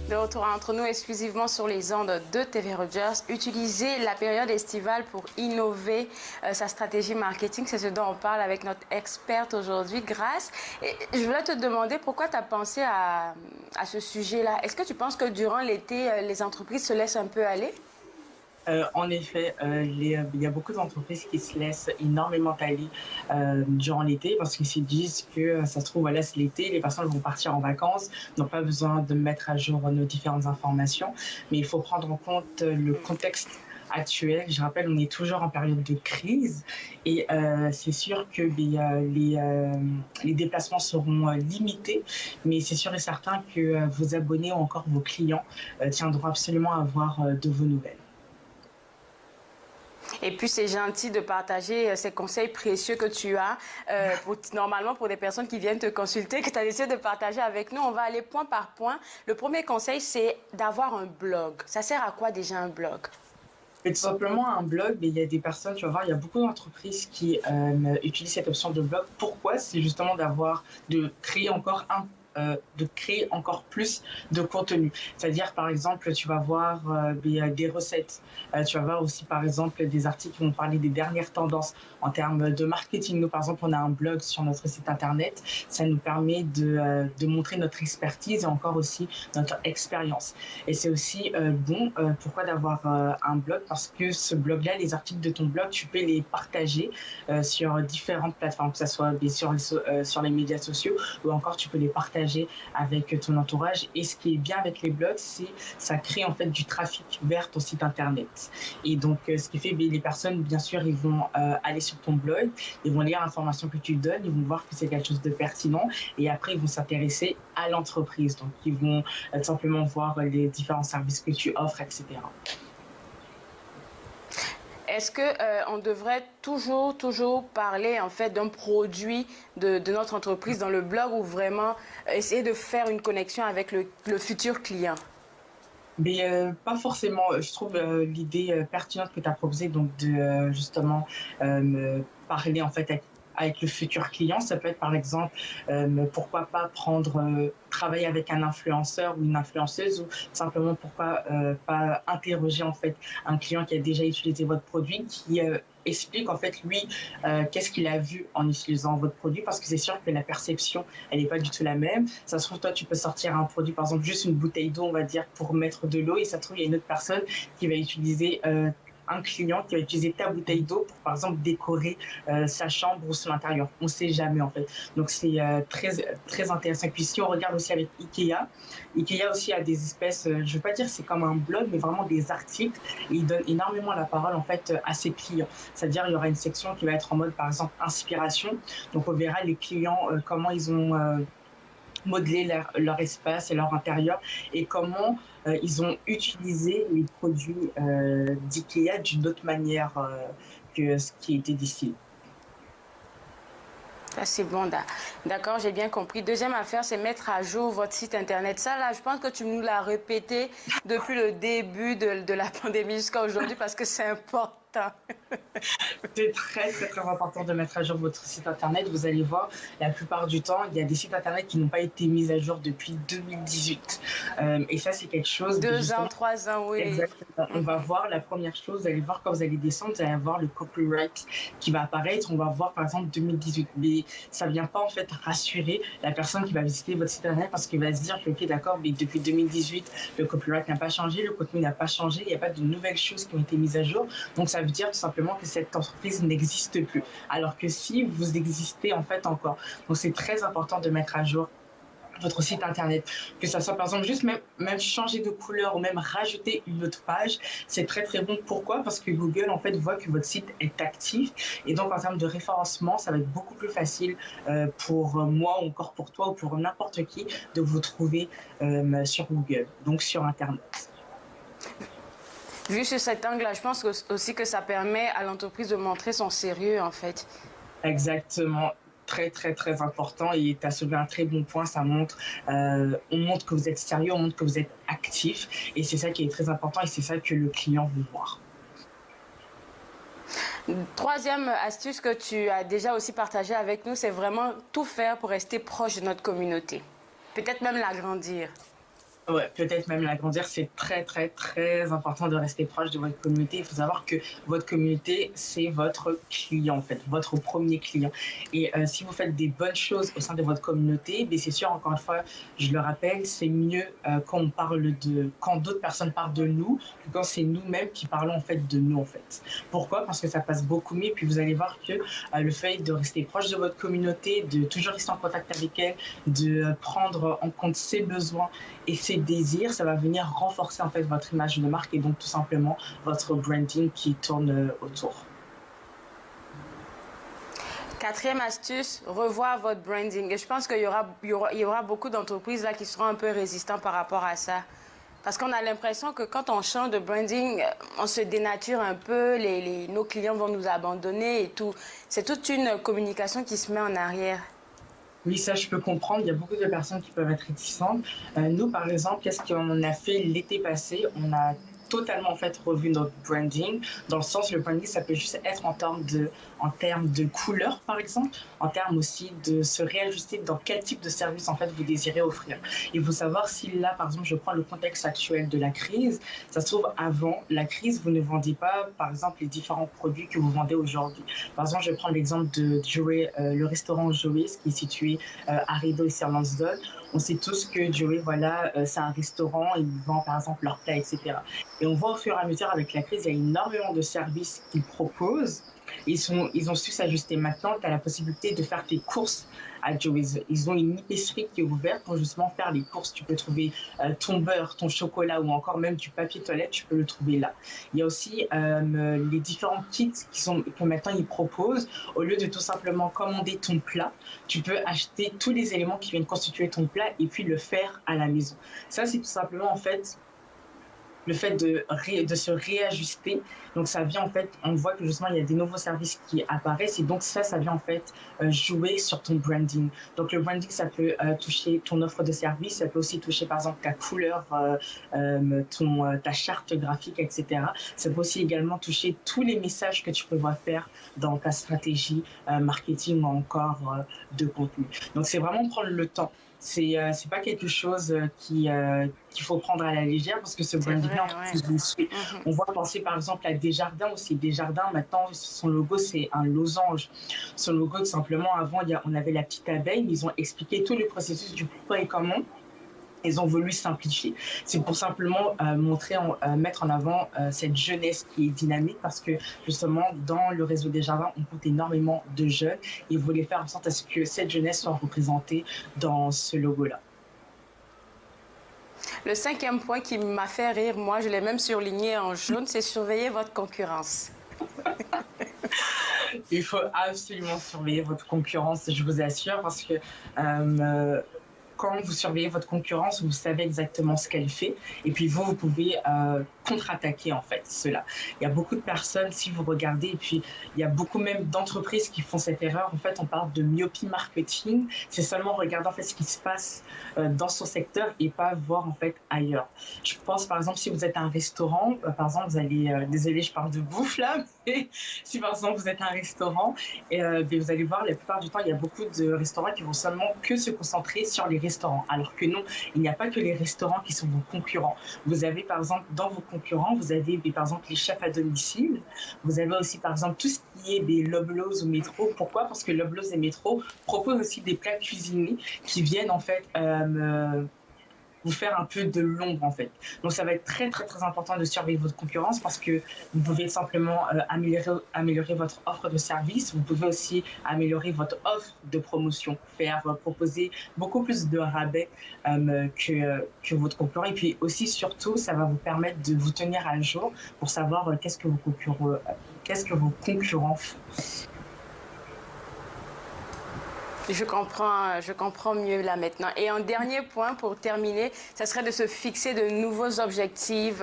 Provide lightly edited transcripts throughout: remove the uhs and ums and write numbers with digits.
De retour entre nous exclusivement sur les ondes de TV Rogers. Utiliser la période estivale pour innover sa stratégie marketing, c'est ce dont on parle avec notre experte aujourd'hui, Grace. Et je voulais te demander pourquoi tu as pensé à ce sujet-là. Est-ce que tu penses que durant l'été, les entreprises se laissent un peu aller? En effet, il y a beaucoup d'entreprises qui se laissent énormément aller durant l'été parce qu'ils se disent que ça se trouve, voilà, c'est l'été, les personnes vont partir en vacances, n'ont pas besoin de mettre à jour nos différentes informations, mais il faut prendre en compte le contexte actuel. Je rappelle, on est toujours en période de crise et c'est sûr que les déplacements seront limités, mais c'est sûr et certain que vos abonnés ou encore vos clients tiendront absolument à avoir de vos nouvelles. Et puis, c'est gentil de partager ces conseils précieux que tu as. Normalement, pour des personnes qui viennent te consulter, que tu as décidé de partager avec nous, on va aller point par point. Le premier conseil, c'est d'avoir un blog. Ça sert à quoi déjà un blog? Et tout simplement, un blog, mais il y a des personnes, tu vas voir, il y a beaucoup d'entreprises qui utilisent cette option de blog. Pourquoi? C'est justement de créer de créer encore plus de contenu. C'est-à-dire, par exemple, tu vas voir des recettes. Tu vas voir aussi, par exemple, des articles qui vont parler des dernières tendances en termes de marketing. Nous, par exemple, on a un blog sur notre site internet. Ça nous permet de montrer notre expertise et encore aussi notre expérience. Et c'est aussi pourquoi d'avoir un blog? Parce que ce blog-là, les articles de ton blog, tu peux les partager sur différentes plateformes, que ce soit sur les médias sociaux ou encore tu peux les partager avec ton entourage. Et ce qui est bien avec les blogs, c'est ça crée en fait du trafic vers ton site internet. Et donc, ce qui fait, les personnes, bien sûr, ils vont aller sur ton blog, ils vont lire l'information que tu donnes, ils vont voir que c'est quelque chose de pertinent et après, ils vont s'intéresser à l'entreprise. Donc, ils vont tout simplement voir les différents services que tu offres, etc. Est-ce que on devrait toujours parler en fait d'un produit de notre entreprise dans le blog ou vraiment essayer de faire une connexion avec le futur client? Mais pas forcément. Je trouve l'idée pertinente que tu as proposée, donc de justement me parler en fait avec le futur client. Ça peut être par exemple, pourquoi pas travailler avec un influenceur ou une influenceuse, ou simplement pourquoi pas interroger en fait un client qui a déjà utilisé votre produit, qui explique en fait lui qu'est-ce qu'il a vu en utilisant votre produit, parce que c'est sûr que la perception elle n'est pas du tout la même. Ça se trouve, toi tu peux sortir un produit, par exemple juste une bouteille d'eau, on va dire, pour mettre de l'eau, et ça se trouve il y a une autre personne qui va utiliser un client qui va utiliser ta bouteille d'eau pour, par exemple, décorer sa chambre ou son intérieur. On ne sait jamais, en fait. Donc, c'est très intéressant. Et puis, si on regarde aussi avec Ikea, Ikea aussi a des espèces, je ne veux pas dire c'est comme un blog, mais vraiment des articles. Et il donne énormément la parole, en fait, à ses clients. C'est-à-dire, il y aura une section qui va être en mode, par exemple, inspiration. Donc, on verra les clients, comment ils ont modeler leur espace et leur intérieur, et comment ils ont utilisé les produits d'IKEA d'une autre manière que ce qui était d'ici. Ça, c'est bon, d'accord, j'ai bien compris. Deuxième affaire, c'est mettre à jour votre site internet. Ça, là, je pense que tu nous l'as répété depuis le début de la pandémie jusqu'à aujourd'hui parce que c'est important. C'est très important de mettre à jour votre site internet. Vous allez voir, la plupart du temps, il y a des sites internet qui n'ont pas été mis à jour depuis 2018. Et ça, c'est quelque chose... 2 ans, 3 ans, oui. Exactement. On va voir la première chose, vous allez voir quand vous allez descendre, vous allez voir le copyright qui va apparaître. On va voir par exemple 2018. Mais ça ne vient pas en fait rassurer la personne qui va visiter votre site internet, parce qu'il va se dire que, ok, d'accord, mais depuis 2018, le copyright n'a pas changé, le contenu n'a pas changé, il n'y a pas de nouvelles choses qui ont été mises à jour. Donc ça veut dire tout simplement que cette entreprise n'existe plus. Alors que si vous existez en fait encore. Donc c'est très important de mettre à jour votre site internet, que ça soit par exemple juste même changer de couleur ou même rajouter une autre page, c'est très bon. Pourquoi? Parce que Google en fait voit que votre site est actif, et donc en termes de référencement, ça va être beaucoup plus facile pour moi ou encore pour toi ou pour n'importe qui de vous trouver sur Google, donc sur internet. Vu sur cet angle-là, je pense aussi que ça permet à l'entreprise de montrer son sérieux, en fait. Exactement. Très important, et tu as soulevé un très bon point. Ça montre, on montre que vous êtes sérieux, on montre que vous êtes actif, et c'est ça qui est très important, et c'est ça que le client veut voir. Troisième astuce que tu as déjà aussi partagée avec nous, c'est vraiment tout faire pour rester proche de notre communauté. Peut-être même l'agrandir. Ouais, peut-être même l'agrandir, c'est très, très, très important de rester proche de votre communauté. Il faut savoir que votre communauté, c'est votre client, en fait, votre premier client. Et si vous faites des bonnes choses au sein de votre communauté, ben, c'est sûr, encore une fois, je le rappelle, c'est mieux quand on parle quand d'autres personnes parlent de nous que quand c'est nous-mêmes qui parlons, en fait, de nous, en fait. Pourquoi? Parce que ça passe beaucoup mieux. Puis vous allez voir que le fait de rester proche de votre communauté, de toujours rester en contact avec elle, de prendre en compte ses besoins, et ces désirs, ça va venir renforcer en fait votre image de marque et donc tout simplement votre branding qui tourne autour. Quatrième astuce, revoir votre branding. Et je pense qu'il y aura beaucoup d'entreprises là qui seront un peu résistants par rapport à ça. Parce qu'on a l'impression que quand on change de branding, on se dénature un peu, nos clients vont nous abandonner et tout. C'est toute une communication qui se met en arrière. Oui, ça, je peux comprendre. Il y a beaucoup de personnes qui peuvent être réticentes. Nous, par exemple, qu'est-ce qu'on a fait l'été passé? On a totalement en fait revu notre branding dans le sens le branding ça peut juste être en termes de couleur par exemple, en termes aussi de se réajuster dans quel type de service en fait vous désirez offrir. Il faut savoir si là par exemple je prends le contexte actuel de la crise, ça se trouve avant la crise vous ne vendiez pas par exemple les différents produits que vous vendez aujourd'hui. Par exemple je prends l'exemple de Joey, le restaurant Joey's qui est situé à Rideau et sur Lansdowne. On sait tous que Joey, voilà, c'est un restaurant, ils vendent par exemple leurs plats, etc. Et on voit au fur et à mesure avec la crise, il y a énormément de services qu'ils proposent. Ils ont su s'ajuster. Maintenant, tu as la possibilité de faire tes courses à Joey's. Ils ont une épicerie qui est ouverte pour justement faire les courses. Tu peux trouver ton beurre, ton chocolat ou encore même du papier toilette, tu peux le trouver là. Il y a aussi les différents kits que maintenant ils proposent. Au lieu de tout simplement commander ton plat, tu peux acheter tous les éléments qui viennent constituer ton plat et puis le faire à la maison. Ça, c'est tout simplement en fait le fait de se réajuster. Donc ça vient en fait, on voit que justement il y a des nouveaux services qui apparaissent et donc ça vient en fait jouer sur ton branding. Donc le branding ça peut toucher ton offre de service, ça peut aussi toucher par exemple ta couleur, ta charte graphique, etc. Ça peut aussi également toucher tous les messages que tu prévois faire dans ta stratégie marketing ou encore de contenu. Donc c'est vraiment prendre le temps. C'est pas quelque chose qu'il faut prendre à la légère parce que ce branding-là, Ouais. on voit penser par exemple à Desjardins aussi. Desjardins, maintenant, son logo, c'est un losange. Son logo, tout simplement, avant, on avait la petite abeille. Ils ont expliqué tout le processus du pourquoi et comment. Ils ont voulu simplifier. C'est pour simplement mettre en avant cette jeunesse qui est dynamique parce que justement, dans le réseau des jardins, on compte énormément de jeunes. Ils voulaient faire en sorte à ce que cette jeunesse soit représentée dans ce logo-là. Le cinquième point qui m'a fait rire, moi, je l'ai même surligné en jaune, c'est surveiller votre concurrence. Il faut absolument surveiller votre concurrence, je vous assure, parce que quand vous surveillez votre concurrence, vous savez exactement ce qu'elle fait. Et puis vous pouvez contre-attaquer en fait cela. Il y a beaucoup de personnes, si vous regardez, et puis il y a beaucoup même d'entreprises qui font cette erreur. En fait, on parle de myopie marketing. C'est seulement regarder en fait ce qui se passe dans son secteur et pas voir en fait ailleurs. Je pense par exemple si vous êtes un restaurant, par exemple vous allez, désolé je parle de bouffe là, mais si par exemple vous êtes un restaurant, et, vous allez voir la plupart du temps il y a beaucoup de restaurants qui vont seulement que se concentrer sur les restaurants. Alors que non, il n'y a pas que les restaurants qui sont vos concurrents. Vous avez par exemple dans vos concurrents, vous avez par exemple les chefs à domicile. Vous avez aussi par exemple tout ce qui est des Loblaws ou Métro. Pourquoi? Parce que Loblaws et Métro proposent aussi des plats cuisinés qui viennent en fait vous faire un peu de l'ombre en fait. Donc ça va être très très très important de surveiller votre concurrence parce que vous pouvez simplement améliorer votre offre de service, vous pouvez aussi améliorer votre offre de promotion, proposer beaucoup plus de rabais que votre concurrent et puis aussi surtout ça va vous permettre de vous tenir à jour pour savoir qu'est-ce que vos concurrents font. Je comprends mieux là maintenant. Et un dernier point pour terminer, ça serait de se fixer de nouveaux objectifs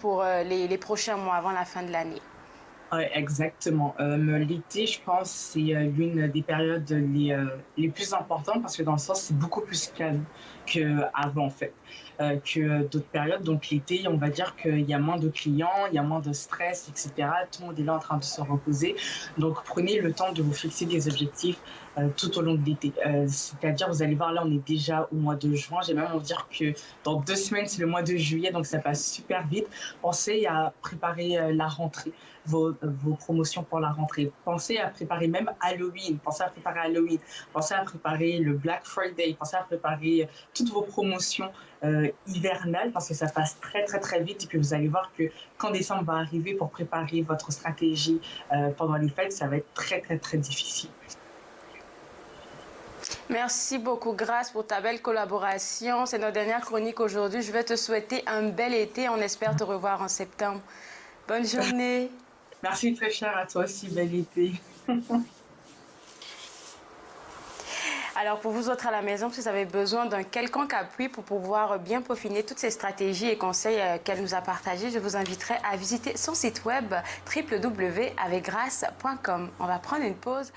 pour les prochains mois avant la fin de l'année. Oui, exactement. L'été, je pense, c'est l'une des périodes les plus importantes parce que dans le sens, c'est beaucoup plus calme qu'avant, en fait, que d'autres périodes. Donc l'été, on va dire qu'il y a moins de clients, il y a moins de stress, etc. Tout le monde est là en train de se reposer. Donc prenez le temps de vous fixer des objectifs tout au long de l'été. C'est-à-dire, vous allez voir, là, on est déjà au mois de juin. J'ai même envie de dire que dans 2 semaines, c'est le mois de juillet, donc ça passe super vite. Pensez à préparer la rentrée, vos promotions pour la rentrée. Pensez à préparer même Halloween. Pensez à préparer Halloween. Pensez à préparer le Black Friday. Pensez à préparer toutes vos promotions hivernales parce que ça passe très, très, très vite. Et puis, vous allez voir que quand décembre va arriver pour préparer votre stratégie pendant les fêtes, ça va être très, très, très difficile. Merci beaucoup, Grace, pour ta belle collaboration. C'est notre dernière chronique aujourd'hui. Je vais te souhaiter un bel été. On espère te revoir en septembre. Bonne journée. Merci très cher à toi aussi, bel été. Alors, pour vous autres à la maison, si vous avez besoin d'un quelconque appui pour pouvoir bien peaufiner toutes ces stratégies et conseils qu'elle nous a partagés, je vous inviterai à visiter son site web www.avecgrace.com. On va prendre une pause.